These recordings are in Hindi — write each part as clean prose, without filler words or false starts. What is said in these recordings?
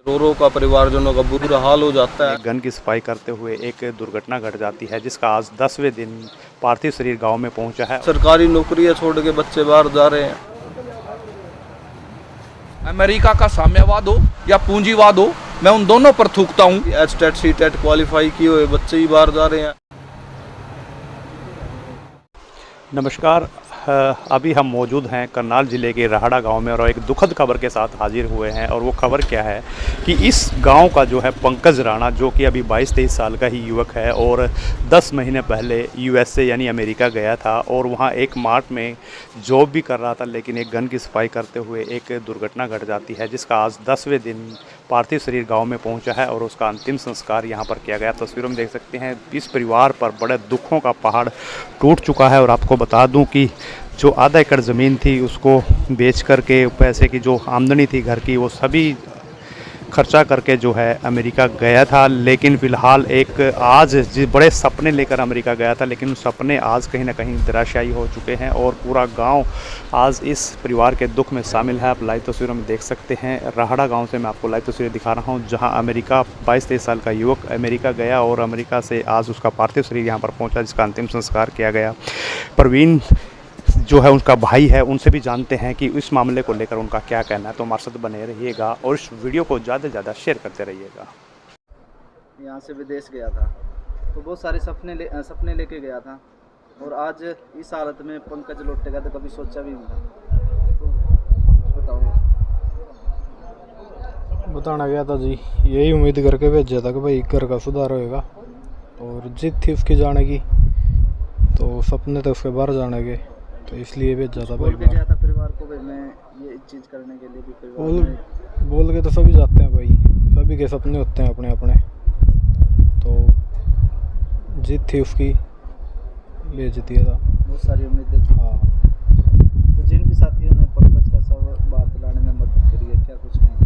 रो रो का परिवारजनों का बुरा हाल हो जाता है। गन की सफाई करते हुए एक दुर्घटना घट जाती है, जिसका आज 10वें दिन पार्थिव शरीर गांव में पहुंचा है। सरकारी नौकरियां छोड़ के बच्चे बाहर जा रहे हैं। अमेरिका का साम्यवाद हो या पूंजीवाद हो, मैं उन दोनों पर थूकता हूँ। एचटेट सीटेट क्वालिफाई किए हुए बच्चे ही बाहर जा रहे हैं। नमस्कार, अभी हम मौजूद हैं करनाल ज़िले के राहड़ा गांव में और एक दुखद खबर के साथ हाजिर हुए हैं। और वो खबर क्या है कि इस गांव का जो है पंकज राणा, जो कि अभी 22-23 साल का ही युवक है और 10 महीने पहले यूएसए यानी अमेरिका गया था और वहां एक मार्ट में जॉब भी कर रहा था। लेकिन एक गन की सफाई करते हुए एक दुर्घटना घट जाती है, जिसका आज 10वें दिन पार्थिव शरीर गाँव में पहुँचा है और उसका अंतिम संस्कार यहाँ पर किया गया। तस्वीरों में देख सकते हैं इस परिवार पर बड़े दुखों का पहाड़ टूट चुका है। और आपको बता दूँ कि जो आधा एकड़ ज़मीन थी उसको बेच करके पैसे की जो आमदनी थी घर की, वो सभी खर्चा करके जो है अमेरिका गया था। लेकिन फ़िलहाल एक आज बड़े सपने लेकर अमेरिका गया था, लेकिन सपने आज कहीं ना कहीं धराशायी हो चुके हैं और पूरा गांव आज इस परिवार के दुख में शामिल है। आप लाइव तस्वीरों में देख सकते हैं, राहड़ा गांव से मैं आपको लाइव तस्वीरें दिखा रहा हूं, जहां अमेरिका 22-23 साल का युवक अमेरिका गया और अमेरिका से आज उसका पार्थिव शरीर यहां पर पहुँचा, जिसका अंतिम संस्कार किया गया। प्रवीण जो है उनका भाई है, उनसे भी जानते हैं कि इस मामले को लेकर उनका क्या कहना है। तो हमारे साथ बने रहिएगा और इस वीडियो को ज़्यादा से ज़्यादा शेयर करते रहिएगा। यहाँ से विदेश गया था तो बहुत सारे सपने लेके गया था और आज इस हालत में पंकज लौटेगा तो कभी सोचा भी नहीं था। तो बताओ। बताना गया था जी, यही उम्मीद करके भेजा था कि भाई घर का सुधार होएगा और जिद थी उसकी जाने की, तो सपने थे उसके बाहर जाने के, तो इसलिए भेजा था। बोल के गया था परिवार को भाई मैं ये चीज़ करने के लिए भी परिवार बोल के तो सभी जाते हैं भाई, सभी के सपने होते हैं अपने अपने, तो जिद थी उसकी भेज दिया था। बहुत सारी उम्मीदें थी। हाँ, तो जिन भी साथियों ने पंकज का सब बात लाने में मदद करी है, क्या कुछ नहीं,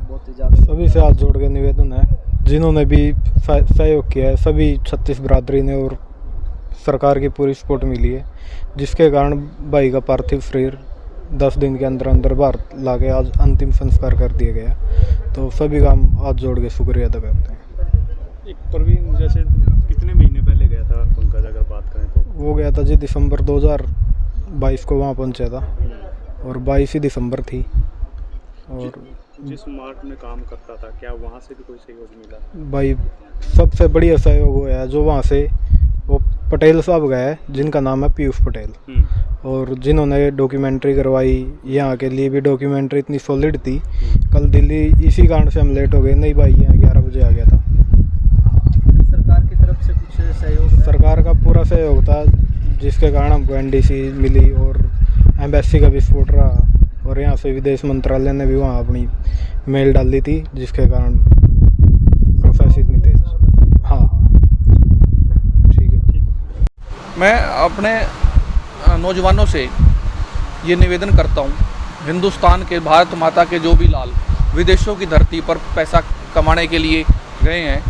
बहुत ही ज़्यादा सभी से हाथ जोड़ के निवेदन है जिन्होंने भी सहयोग किया है, सभी 36 बिरादरी ने, और सरकार की पूरी सपोर्ट मिली है, जिसके कारण भाई का पार्थिव शरीर 10 दिन के अंदर अंदर बाहर ला के आज अंतिम संस्कार कर दिया गया। तो सभी का हम हाथ जोड़ के शुक्रिया अदा करते हैं। एक प्रवीण, जैसे कितने महीने पहले गया था पंकज, अगर बात करें तो? वो गया था जी दिसंबर 2022 को वहाँ पहुँचा था और 22 ही दिसंबर थी। और जिस मार्ट में काम करता था, क्या वहाँ से भी कोई सहयोग मिला? भाई सबसे बढ़िया सहयोग हुआ है जो वहाँ से वो पटेल साहब गए, जिनका नाम है पीयूष पटेल, और जिन्होंने डॉक्यूमेंट्री करवाई। यहाँ के लिए भी डॉक्यूमेंट्री इतनी सॉलिड थी, कल दिल्ली इसी कारण से हम लेट हो गए, नहीं भाई यहाँ 11 बजे आ गया था। सरकार की तरफ से कुछ सहयोग? सरकार का पूरा सहयोग था, जिसके कारण हमको NDC मिली और एम्बेसी का भी सपोर्ट रहा, और यहाँ से विदेश मंत्रालय ने भी वहाँ अपनी मेल डाली थी, जिसके कारण प्रोसेस इतनी तेज। हाँ हाँ, ठीक है। मैं अपने नौजवानों से ये निवेदन करता हूँ, हिंदुस्तान के, भारत माता के जो भी लाल विदेशों की धरती पर पैसा कमाने के लिए गए हैं,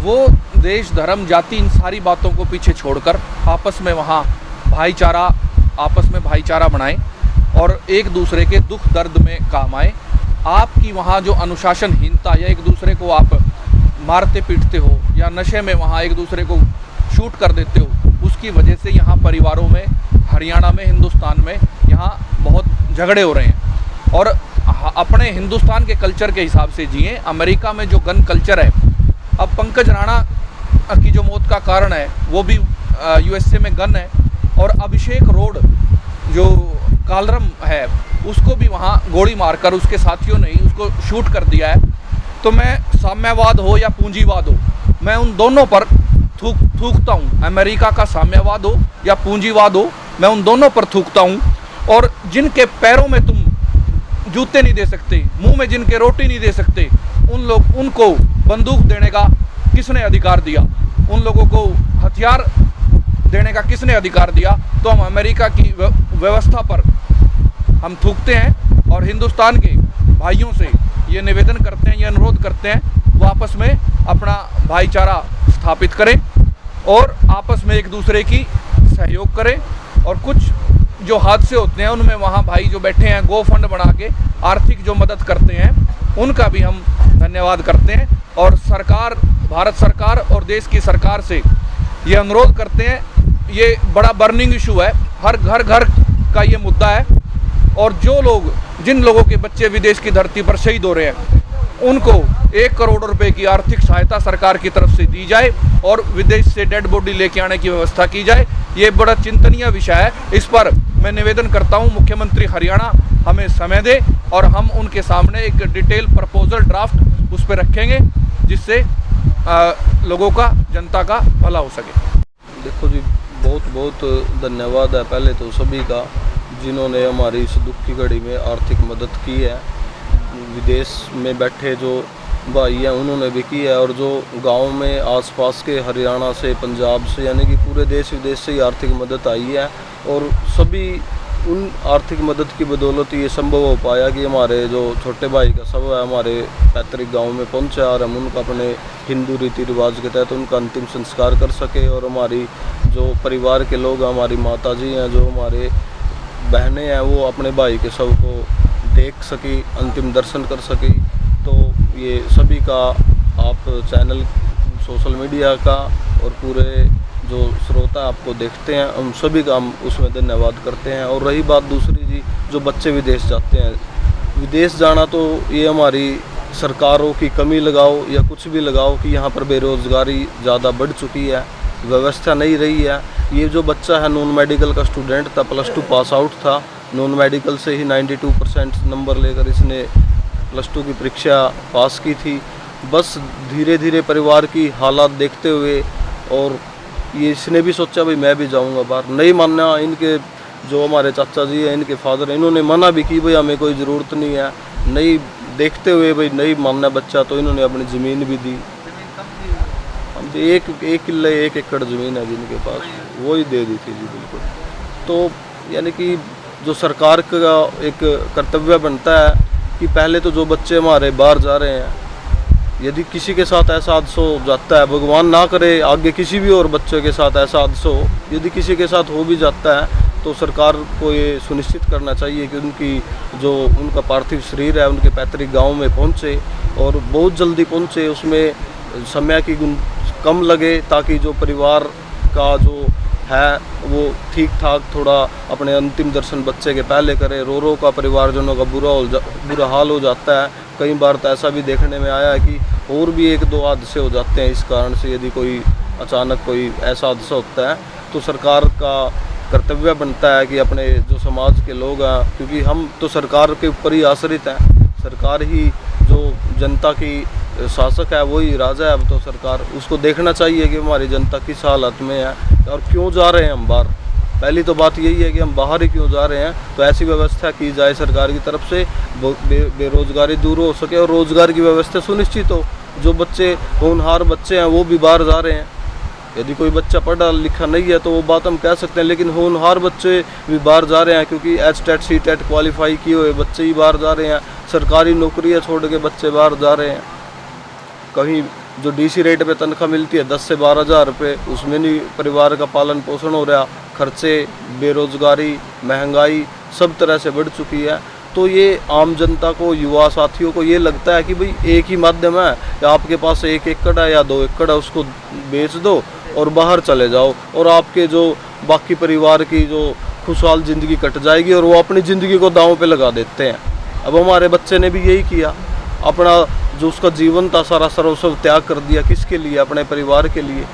वो देश, धर्म, जाति, इन सारी बातों को पीछे छोड़कर आपस में वहाँ भाईचारा बनाएं और एक दूसरे के दुख दर्द में काम आए। आपकी वहाँ जो अनुशासनहीनता या एक दूसरे को आप मारते पीटते हो या नशे में वहाँ एक दूसरे को शूट कर देते हो, उसकी वजह से यहाँ परिवारों में, हरियाणा में, हिंदुस्तान में यहाँ बहुत झगड़े हो रहे हैं। और अपने हिंदुस्तान के कल्चर के हिसाब से जिए। अमेरिका में जो गन कल्चर है, अब पंकज राणा की जो मौत का कारण है वो भी यूएसए में गन है, और अभिषेक रोड जो कालरम है उसको भी वहाँ गोली मारकर उसके साथियों ने ही उसको शूट कर दिया है। तो मैं साम्यवाद हो या पूंजीवाद हो, मैं उन दोनों पर थूकता हूँ। अमेरिका का साम्यवाद हो या पूंजीवाद हो, मैं उन दोनों पर थूकता हूँ। और जिनके पैरों में तुम जूते नहीं दे सकते, मुंह में जिनके रोटी नहीं दे सकते, उनको बंदूक देने का किसने अधिकार दिया? उन लोगों को हथियार देने का किसने अधिकार दिया? तो हम अमेरिका की व्यवस्था पर हम थूकते हैं और हिंदुस्तान के भाइयों से ये निवेदन करते हैं, ये अनुरोध करते हैं, वो आपस में अपना भाईचारा स्थापित करें और आपस में एक दूसरे की सहयोग करें। और कुछ जो हादसे होते हैं उनमें वहाँ भाई जो बैठे हैं गो फंड बना के आर्थिक जो मदद करते हैं, उनका भी हम धन्यवाद करते हैं और सरकार, भारत सरकार और देश की सरकार से ये अनुरोध करते हैं, ये बड़ा बर्निंग इशू है, हर घर का ये मुद्दा है और जिन लोगों के बच्चे विदेश की धरती पर शहीद हो रहे हैं उनको 1 करोड़ रुपए की आर्थिक सहायता सरकार की तरफ से दी जाए और विदेश से डेड बॉडी लेके आने की व्यवस्था की जाए। ये बड़ा चिंतनीय विषय है। इस पर मैं निवेदन करता हूँ मुख्यमंत्री हरियाणा हमें समय दे और हम उनके सामने एक डिटेल प्रपोजल ड्राफ्ट उस पर रखेंगे जिससे लोगों का, जनता का भला हो सके। देखो जी, बहुत बहुत धन्यवाद है पहले तो सभी का जिन्होंने हमारी इस दुख की घड़ी में आर्थिक मदद की है। विदेश में बैठे जो भाई हैं उन्होंने भी की है और जो गांव में आसपास के हरियाणा से, पंजाब से, यानी कि पूरे देश विदेश से ही आर्थिक मदद आई है और सभी उन आर्थिक मदद की बदौलत ये संभव हो पाया कि हमारे जो छोटे भाई का शव है हमारे पैतृक गांव में पहुंचा और हम उनका अपने हिंदू रीति रिवाज के तहत उनका अंतिम संस्कार कर सके और हमारी जो परिवार के लोग, हमारी माता जी हैं, जो हमारे बहनें हैं, वो अपने भाई के शव को देख सकी, अंतिम दर्शन कर सकी। तो ये सभी का, आप चैनल, सोशल मीडिया का और पूरे जो श्रोता आपको देखते हैं, हम सभी का हम उसमें धन्यवाद करते हैं। और रही बात दूसरी जी, जो बच्चे विदेश जाते हैं, विदेश जाना तो ये हमारी सरकारों की कमी लगाओ या कुछ भी लगाओ कि यहाँ पर बेरोज़गारी ज़्यादा बढ़ चुकी है, व्यवस्था नहीं रही है। ये जो बच्चा है नॉन मेडिकल का स्टूडेंट था, +2 पास आउट था, नॉन मेडिकल से ही 92% नंबर लेकर इसने +2 की परीक्षा पास की थी। बस धीरे धीरे परिवार की हालात देखते हुए और ये इसने भी सोचा भाई मैं भी जाऊंगा बाहर, नहीं मानना। इनके जो हमारे चाचा जी हैं, इनके फादर हैं, इन्होंने मना भी की भाई हमें कोई ज़रूरत नहीं है, नहीं देखते हुए भाई नहीं मानना बच्चा, तो इन्होंने अपनी ज़मीन भी दी। हम एक किले 1 एकड़ ज़मीन है जिनके पास, वो ही दे दी थी जी, बिल्कुल। तो यानी कि जो सरकार का एक कर्तव्य बनता है कि पहले तो जो बच्चे हमारे बाहर जा रहे हैं, यदि किसी के साथ ऐसा हादसा हो जाता है, भगवान ना करे आगे किसी भी और बच्चे के साथ ऐसा हादसा हो, यदि किसी के साथ हो भी जाता है तो सरकार को ये सुनिश्चित करना चाहिए कि उनका पार्थिव शरीर है उनके पैतृक गांव में पहुंचे और बहुत जल्दी पहुंचे, उसमें समय की कम लगे ताकि जो परिवार का जो है वो ठीक ठाक थोड़ा अपने अंतिम दर्शन बच्चे के पहले करे। रो का परिवारजनों का बुरा हाल हो जाता है। कई बार तो ऐसा भी देखने में आया है कि और भी 1-2 हादसे हो जाते हैं इस कारण से, यदि कोई अचानक कोई ऐसा हादसा होता है तो सरकार का कर्तव्य बनता है कि अपने जो समाज के लोग हैं, क्योंकि हम तो सरकार के ऊपर ही आश्रित हैं, सरकार ही जो जनता की शासक है वही राजा है। अब तो सरकार उसको देखना चाहिए कि हमारी जनता किस हालत में है और क्यों जा रहे हैं हम बाहर। पहली तो बात यही है कि हम बाहर ही क्यों जा रहे हैं, तो ऐसी व्यवस्था की जाए सरकार की तरफ से, बेरोजगारी दूर हो सके और रोज़गार की व्यवस्था सुनिश्चित हो। जो बच्चे होनहार बच्चे हैं वो भी बाहर जा रहे हैं, यदि कोई बच्चा पढ़ा लिखा नहीं है तो वो बात हम कह सकते हैं, लेकिन होनहार बच्चे भी बाहर जा रहे हैं क्योंकि HTET CTET क्वालिफाई किए हुए बच्चे ही बाहर जा रहे हैं। सरकारी नौकरियां छोड़ के बच्चे बाहर जा रहे हैं। कहीं जो DC रेट पे तनख्वाह मिलती है 10 से 12 हज़ार रुपये, उसमें नहीं परिवार का पालन पोषण हो रहा। खर्चे, बेरोज़गारी, महंगाई सब तरह से बढ़ चुकी है। तो ये आम जनता को, युवा साथियों को ये लगता है कि भाई एक ही माध्यम है, या आपके पास 1 एकड़ है या 2 एकड़ है, उसको बेच दो और बाहर चले जाओ और आपके जो बाकी परिवार की जो खुशहाल ज़िंदगी कट जाएगी और वो अपनी ज़िंदगी को दांव पे लगा देते हैं। अब हमारे बच्चे ने भी यही किया, अपना जो उसका जीवन था सारा सर्वस्व त्याग कर दिया। किसके लिए? अपने परिवार के लिए।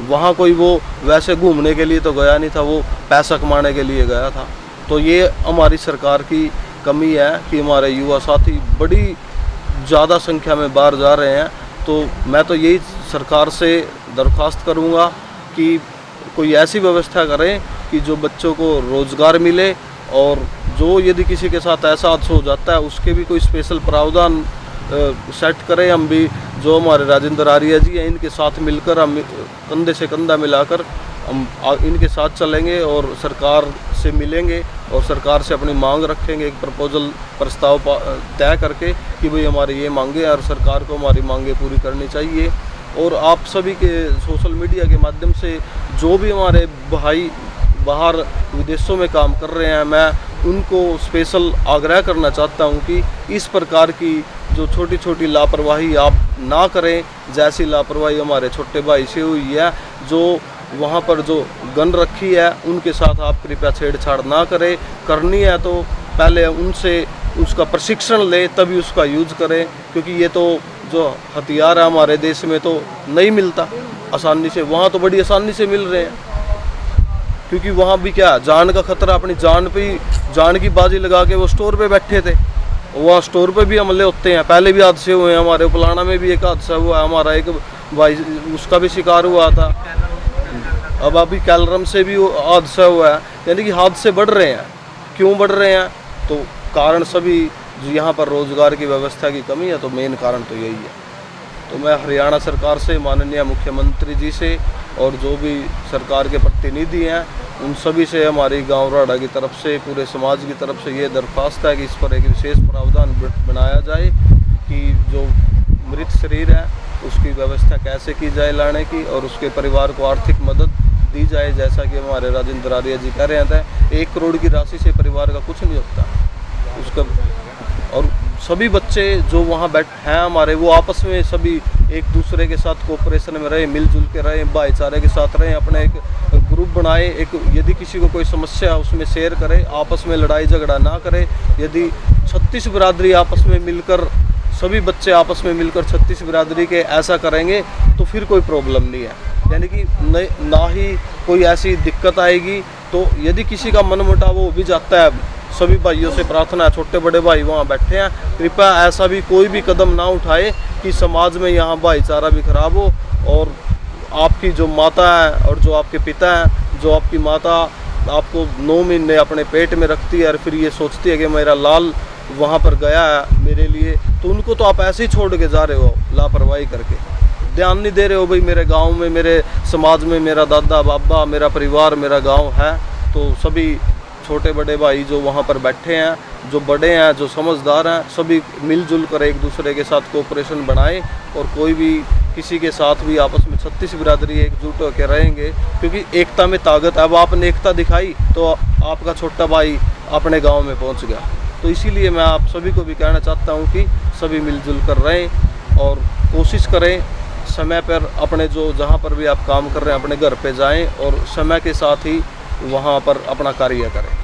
वहाँ कोई वो वैसे घूमने के लिए तो गया नहीं था, वो पैसा कमाने के लिए गया था। तो ये हमारी सरकार की कमी है कि हमारे युवा साथी बड़ी ज़्यादा संख्या में बाहर जा रहे हैं। तो मैं तो यही सरकार से दरख्वास्त करूँगा कि कोई ऐसी व्यवस्था करें कि जो बच्चों को रोज़गार मिले और जो यदि किसी के साथ ऐसा हादसा हो जाता है उसके भी कोई स्पेशल प्रावधान सेट करें। हम भी जो हमारे राजेंद्र आर्य जी हैं इनके साथ मिलकर हम कंधे से कंधा मिलाकर हम इनके साथ चलेंगे और सरकार से मिलेंगे और सरकार से अपनी मांग रखेंगे, एक प्रस्ताव तय करके कि भाई हमारी ये मांगे और सरकार को हमारी मांगे पूरी करनी चाहिए। और आप सभी के सोशल मीडिया के माध्यम से जो भी हमारे भाई बाहर विदेशों में काम कर रहे हैं, मैं उनको स्पेशल आग्रह करना चाहता हूं कि इस प्रकार की जो छोटी छोटी लापरवाही आप ना करें, जैसी लापरवाही हमारे छोटे भाई से हुई है, जो वहाँ पर जो गन रखी है उनके साथ आप कृपया छेड़छाड़ ना करें। करनी है तो पहले उनसे उसका प्रशिक्षण ले, तभी उसका यूज करें, क्योंकि ये तो जो हथियार है हमारे देश में तो नहीं मिलता आसानी से, वहाँ तो बड़ी आसानी से मिल रहे हैं। क्योंकि वहाँ भी क्या जान का खतरा, अपनी जान पे जान की बाजी लगा के वो स्टोर पे बैठे थे, वहाँ स्टोर पे भी हमले होते हैं। पहले भी हादसे हुए हैं, हमारे उपलाना में भी एक हादसा हुआ, हमारा एक भाई उसका भी शिकार हुआ था। अब अभी कैलरम से भी हादसा हुआ है। यानी कि हादसे बढ़ रहे हैं। क्यों बढ़ रहे हैं? तो कारण सभी जो यहाँ पर रोजगार की व्यवस्था की कमी है, तो मेन कारण तो यही है। तो मैं हरियाणा सरकार से, माननीय मुख्यमंत्री जी से और जो भी सरकार के प्रतिनिधि हैं उन सभी से, हमारी गांव राड़ा की तरफ से, पूरे समाज की तरफ से ये दरख्वास्त है कि इस पर एक विशेष प्रावधान बनाया जाए कि जो मृत शरीर है उसकी व्यवस्था कैसे की जाए लाने की, और उसके परिवार को आर्थिक मदद दी जाए। जैसा कि हमारे राजेंद्र आर्य जी कह रहे थे, 1 करोड़ की राशि से परिवार का कुछ नहीं होता उसका। और सभी बच्चे जो वहाँ हैं हमारे, वो आपस में सभी एक दूसरे के साथ कोऑपरेशन में रहे, मिलजुल के रहे, भाईचारे के साथ रहे, अपने एक ग्रुप बनाए, एक यदि किसी को कोई समस्या है उसमें शेयर करे, आपस में लड़ाई झगड़ा ना करे। यदि 36 बिरादरी आपस में मिलकर, सभी बच्चे आपस में मिलकर 36 बिरादरी के ऐसा करेंगे तो फिर कोई प्रॉब्लम नहीं है, यानी कि ना ही कोई ऐसी दिक्कत आएगी। तो यदि किसी का मन मुटाव हो भी जाता है, सभी भाइयों से प्रार्थना है, छोटे बड़े भाई वहाँ बैठे हैं, कृपया ऐसा भी कोई भी कदम ना उठाए कि समाज में यहाँ भाईचारा भी खराब हो। और आपकी जो माता है और जो आपके पिता हैं, जो आपकी माता आपको 9 महीने अपने पेट में रखती है और फिर ये सोचती है कि मेरा लाल वहाँ पर गया है मेरे लिए, तो उनको तो आप ऐसे ही छोड़ के जा रहे हो लापरवाही करके, ध्यान नहीं दे रहे हो भाई मेरे गाँव में, मेरे समाज में मेरा दादा बाबा, मेरा परिवार, मेरा गाँव है। तो सभी छोटे बड़े भाई जो वहाँ पर बैठे हैं, जो बड़े हैं, जो समझदार हैं, सभी मिलजुल कर एक दूसरे के साथ कोऑपरेशन बनाएं, और कोई भी किसी के साथ भी आपस में 36 बिरादरी एकजुट होकर रहेंगे, क्योंकि एकता में ताकत है। अब आपने एकता दिखाई तो आपका छोटा भाई अपने गांव में पहुंच गया। तो इसीलिए मैं आप सभी को भी कहना चाहता हूं कि सभी मिलजुल कर रहें और कोशिश करें समय पर अपने जो जहां पर भी आप काम कर रहे हैं अपने घर पे जाएं और समय के साथ ही वहां पर अपना कार्य करें।